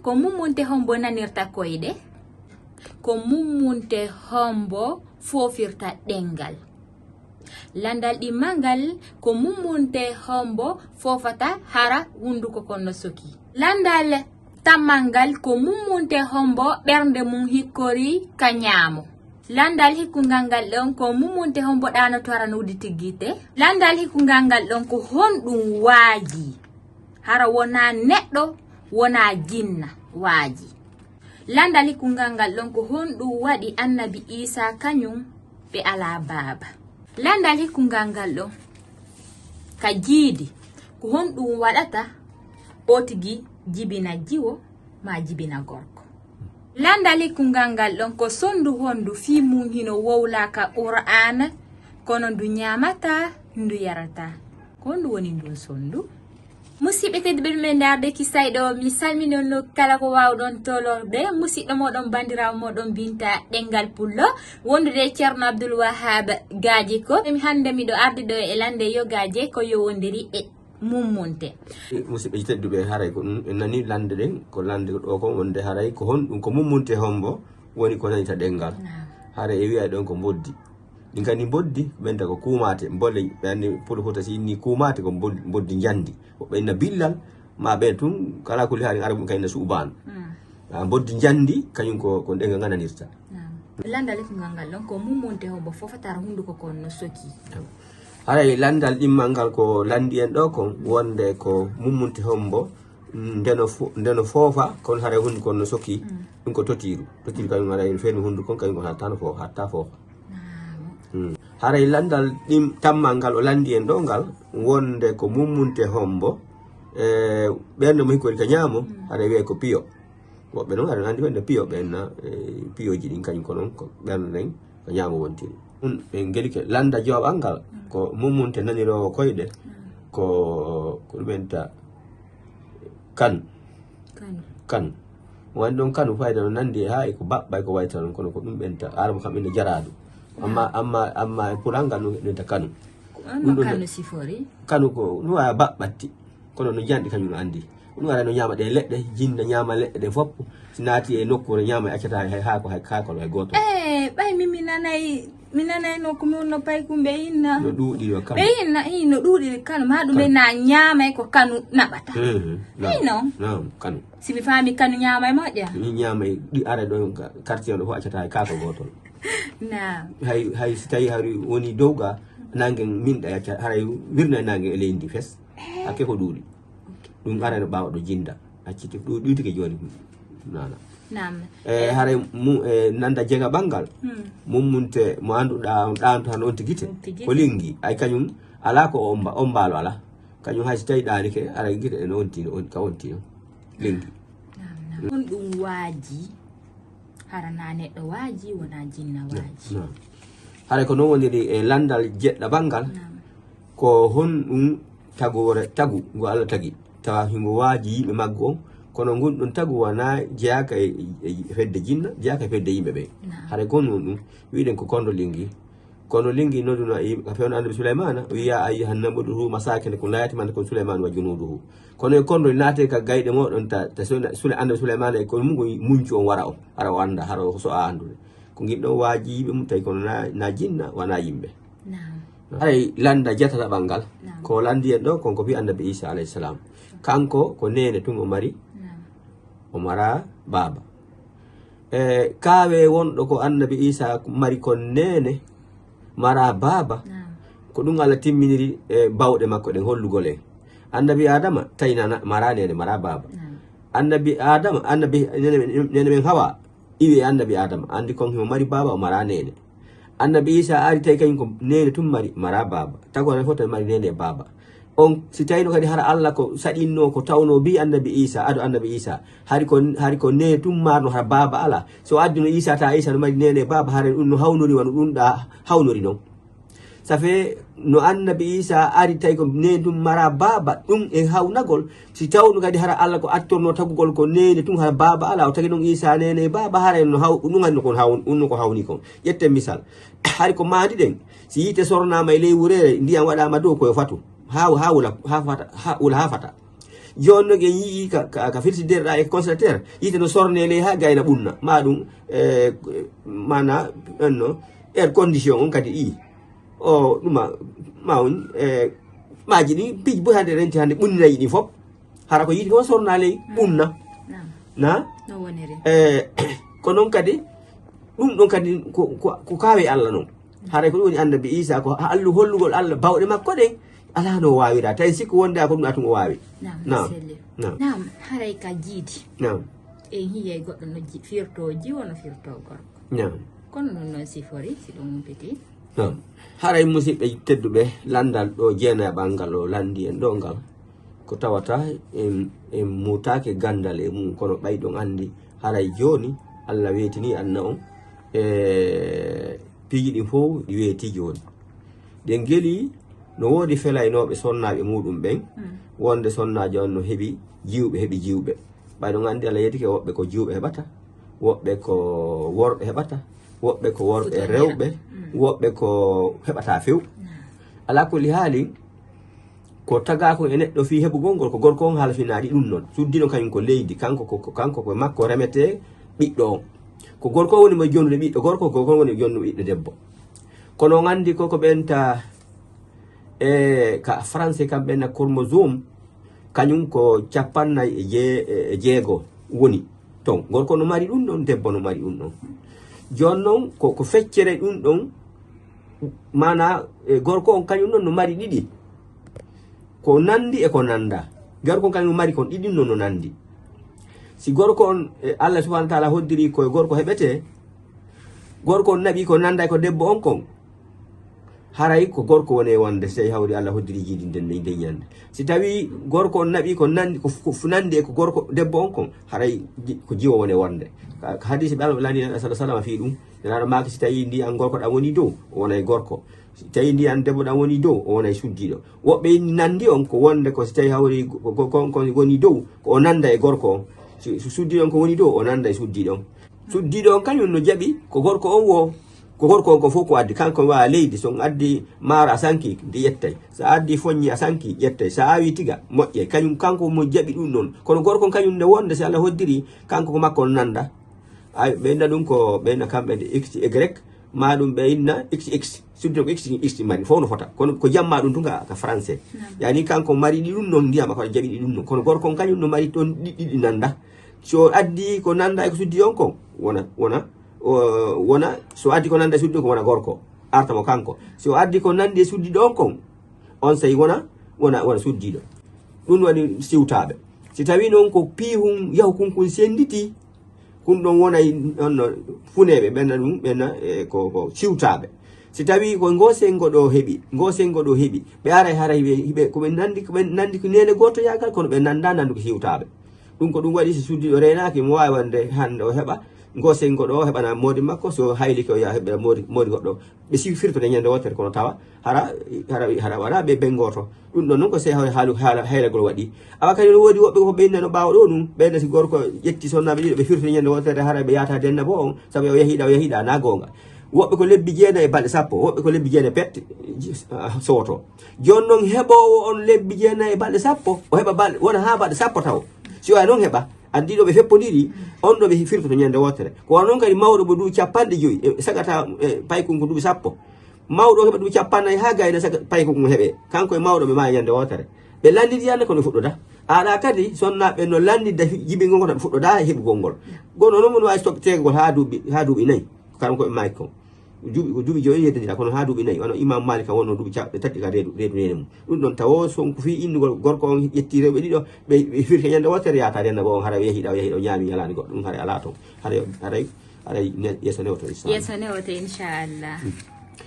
ko mummunte hombo nanirta koyɗe ko mummunte hombo fofirta ɗengal. Landal ɗimmangal ko mummunte hombo fofata hara hunduko konno soki. Landal tammangal ko mummunte hombo ɓernde mum hikkori ka ñaamo. Landal hikkungal ngal ɗon ko mummunte hombo ɗanoto hara nudi tiggite. Landal hikkungal ngal ɗon ko honɗum waaji hara wona neɗɗo wona jinna waaji. Landal hikkungal ngal ɗon ko honɗum waɗi annabi Isa kañum ɓe ala baaba. Landal hikkungal ngal ɗon ka jiidi ko honɗum waɗata o tigi jibina jiwo ma jibina gorko. Landal hikkungal ngal ɗon ko sondu hondu fi mum hino wowlaka Qur'an kono ndu ñamata ndu yarata. Ko ndu woni ndun sondu? Musidɓe tedduɓe ɗumen ndarde kisayɗo mi salminon no kala ko wawɗon tolorde musidɗo moɗon bandirawo moɗon Binta ɗengal pullo wondude Ceerno Abdoul Wahab Gadji ko mi hande miɗo ardi ɗo e lande yogaje ko yowodiri e mummunte. Musidɓe tedduɓe haray ko ɗum en nani lande ɗen ko lande ɗo ko wonde haray ko honɗum ko mummunte hombo woni ko nanita ɗengal. Haray e wiya ɗon ko boddi ɗin kadi boddi ɓenta ko kumate bolle ɓe andi pulo fota si inni kumate ko boddi jandi woɓɓe inna billal ma ɓen tun kala kulli haali ara kayna suubano boddi jandi kañum ko ɗengal gananirta. Landal hikkungal ngal ɗon ko mummunte hombo fofatara hunduko kon no soki. haray landal ɗimmal ngal ko landi en ɗo kon wonde ko mummunte hombo ndeno foofa kono haray hunduko no soki ɗum ko totiru kañum haray fermi hunduko kañum ko hatta foofa. Haray landal ɗim tammal ngal o landi en ɗo ngal wonde ko mummunte hombo ɓernde mo hikkori ka ñaamo haray wiye ko piyo woɓɓe noon aɗa andi wonde piyo ɓenna piyoji ɗin kañum ko noon ko ɓernde ɗen ko ñaamo wontiri ɗum ɓe gelike landa jooɓal ngal ko mummunte nanirowo koyɗe ko ɗumenta kanu wani ɗon kanu fayda no nandi ha ko baɓɓay ko wayta noon kono ko ɗum ɓenta aramo kamɓene jaradu amma pulanga no ɗenta kanu kanu sifori kanu ko no waya baɓɓatti kono no janɗi kañum no andi ɗum ara no ñama ɗe leɗɗe jinna ñama leɗɗe ɗe fof si naati e nokkure ñama accata hay hakolo hay goto ɓay mi nanay no ko min no pay kumɓe inna no ɗuuɗi yo kanu ɓe inna no ɗuuɗi kanu ma ɗum ɓe na ñamay ko kanu naɓata non kanu simi faami kanu ñamay moƴƴa ni ñamay ɗi ara ɗo quartier ɗo fof accata hay kako gotol hay si tawi hari woni dowga nangen min ɗa yacca haray wirna nangen e leydi fes hakke ko ɗuuɗi ɗum arano ɓawa ɗo jinda acciti ɗuutike joni nana haray nanda jenga ɓangal mummunte mo anduɗa ɗanto han on tigite ko linggi ay kañum ala ko o mbaalo ala kañum hay si tawi ɗanike ara guite ɗen ka ontino linggi on ɗum waaji harana neɗɗo waaji wona jinna waaji haray ko noon woniri e landal jeɗɗa ɓangal ko honɗum tagu ngo Allah tagi tawa hingo waaji yimɓe maggo on kono gonɗon tagu wona jeyaka e fedde jinna jeyaka e fedde yimɓe ɓe haray gonɗum ɗum wiɗen ko kondo linggi nodduno ka fewno annabi Souleymana o wiya ayyuhan nabudu masakine ko layatimande kon Souleymana wa junuduhu kono e kondo naate ka gayɗe moɗon ta annabi Souleymana e kono mungo muncu on wara o ara o anda hara so a andude ko ginɗon waaji yimɓe mum tawi kono na jinna wona yimɓe. Haray landa jatata ɓangal ko landi en ɗo konko fi annabi Isa alayhi salam kanko ko nene tun o mara baba kawe wonɗo ko annabi Isa mari kon nene mara baba ko ɗum Allah timminiri bawɗe makko ɗen hollugol en annabi Adama tayna mara nene mara baba annabi nene men Hawa iwi annabi Adama andi kon himo mari baba o mara nene annabi Isa ari tawi kañum ko nene tum mara baba tagone fof tawi mari nene baba on si tawino kadi hara Allah ko saɗinno ko tawno bi annabi Isa ado annabi Isa hari ko nene tum marno hara baba ala so adduno Isa ta Isa no mari nene baba hare ɗum no hawnori wano ɗum ɗa hawnori noon safe no annabi Isa ari tawi ko nene tum mara baba ɗum e hawnagol si tawno kadi hara Allah ko attorno tagugol ko nene tum hara baba ala o tagi noon Isa nene baba hare no ɗum hanno ko hawni kon ƴetten misal hari ko maadi ɗen si yite sornama e ley wurere ndiyam waɗama dow koye fatu ha wula hafata jonno gen yi ka frigidaire da e congélateur yite no sornele ha gayna bunna ma dum mana no air condition on kadi i o duma maun maji ni pij bu hande renti hande bunna yidi fop hara ko yiti ko sornale bunna na no wonere ko non kadi dum don kadi ko kawe Allah non hara ko woni annabi Isa ko allu hollugol Allah bawde makko de ala no wawira tay sikko wonda ko dum atum o wawi nam haray ka jiidi nam e hiye goddo no firto ji wono firto gorko nam kono non sifori si dum peti nam haray musibbe teddube landal do jeena bangal o landi en do ngal ko tawata en mutake gandal e mum kono baydon andi haray joni Allah wetini anna on piji din fo di weti joni den geli no wodi felaynoɓe sonnaɓe muɗum ɓen wonde sonnaji on no heɓi jiwɓe ɓayɗo gandi Allah yetike woɓɓe ko jiwɓe heɓata woɓɓe ko worɓe heɓata woɓɓe ko worɓe rewɓe woɓɓe ko heɓata few ala kulli haali ko tagako e neɗɗo fi heɓugol ngol ko gorko on halfinaɗi ɗum noon suddino kañum ko leydi kanko ko makko remete ɓiɗɗo on ko gorko woni mo jonnude ɓiɗɗo gorko ko woni jonnude ɓiɗɗo debbo kono gandi koko ɓenta ka français kam ɓenna chromosome kañum ko 50 woni ton gorko no mari ɗum ɗon debbo no mari ɗum ɗon jon noon ko feccere ɗum ɗon mana gorko on kañum ɗon no mari ɗiɗi ko nandi e ko nanda gorko kañum mari kon ɗiɗi non no nandi si gorko on Allah subhanahu wa ta'ala hoddiri koye gorko heɓete gorko on naɓi ko nanda e ko debbo on kon haray ko gorko woni wonde sey hawri Allah hoddiri jiidi den nyande si tawi gorko on naɓi ko nandi ko nandi e ko gorko debbo on kon haray ko jiwo woni wonde hadisi ɓe Allah lani sallallahu alaihi wasallam fi ɗum nana maki si tawi ndi an gorko ɗam woni dow o wonay gorko si tawi ndi an debbo ɗam woni dow o wonay suddiɗo woɓɓe nandi on ko wonde ko si tawi hawri kon woni dow ko o nanda e gorko on so suddiɗo on ko woni dow o nanda e suddiɗo on suddiɗo on kañum no jaɓi ko gorko on wo ko gorko on ko fof ko addi kanko wa leydi so addi maaro a sanki ndi yettay so addi foññi a sanki yettay so awi tiga moƴƴe kañum kanko mo jaɓi ɗum noon kono gorko on kañum nde wonde so Allah hoddiri kanko ko makko on nanda ɓeyna ɗum ko ɓeyna kamɓe nde x e grec ma ɗum ɓeyna xx suddiɗo ko x mari fof no fota kono ko jamma ɗum tunga ka français yani kanko mari ɗi ɗum noon ndiyama ko jaɓi ɗi ɗum noon kono gorko on kañum no mari ɗon ɗiɗi nanda so addi ko nanda e ko suddi on kon wona so addi ko nanda e suddi on ko wona gorko artamo kanko so addi ko nandi e suddiɗo on kon on sey wona suddiɗo ɗum waɗi siwtaɓe si tawi noon ko pihum yahu kunkun senditi ɗum ɗon wonay on funeɓe ɓenna ɗum ɓenna ko siwtaɓe si tawi ko ngosengo ɗo heeɓi ɓe ara hara hiɓe koɓe nandi ko nene goto yagal kono ɓe nanda nandu ko siwtaɓe ɗum ko ɗum waɗi so suddiɗo renaki mo wawi wonde hande o heɓa ngosengo ɗo heɓana modi makko so hayli ko ya heɓa modi goɗɗo ɓe firtode ñande wotere kono tawa hara waɗa ɓe bengoto ɗum ɗon noon ko se haylagol waɗi awa kadi no woodi woɓɓe ko ɓeyna no ɓawa ɗo ɗum ɓeyna si gorko ƴetti sonnaɓe ɗiɗo ɓe firtode ñande wotere hara ɓe yata denna bo on saabu o yahiɗa na gonga woɓɓe ko lebbi 9 e balɗe sappo woɓɓe ko lebbi 9 pette sowoto joni noon heɓowo on lebbi 9 e balɗe sappo o heɓa balɗe wona ha balɗe sappo taw si wawi noon heɓa andiɗo ɓe feppodiri on ɗo ɓe firtoto ñande wotere ko won noon kadi mawɗo mo duuɓi 50 sagata paykon ko duuɓi sappo mawɗo heɓa duuɓi 50 ha gayna saga paykon ko heeɓe kanko e mawɗo ɓe ma ñande wotere ɓe landidi yanne kono fuɗɗoda aɗa kadi sonnaɓe no landidda jiɓingol ngol tan fuɗɗoda e heɓugol ngol gono noon mon wawi tegol ha duuɓi 4 kanko e mayko duuɓi joyi yeddidira kono ha duuɓi 4 wono imam malik kam wonno duuɓi 3 ka reedu nene mum ɗum ɗon tawo sonko fi indugol gorko on ƴetti rewɓe ɗiɗo ɓe firta ñande wotere yata renna bo on hara yehiɗa ñaami yalani goɗɗo ɗum haray ala toon haray yesso newoto inchallah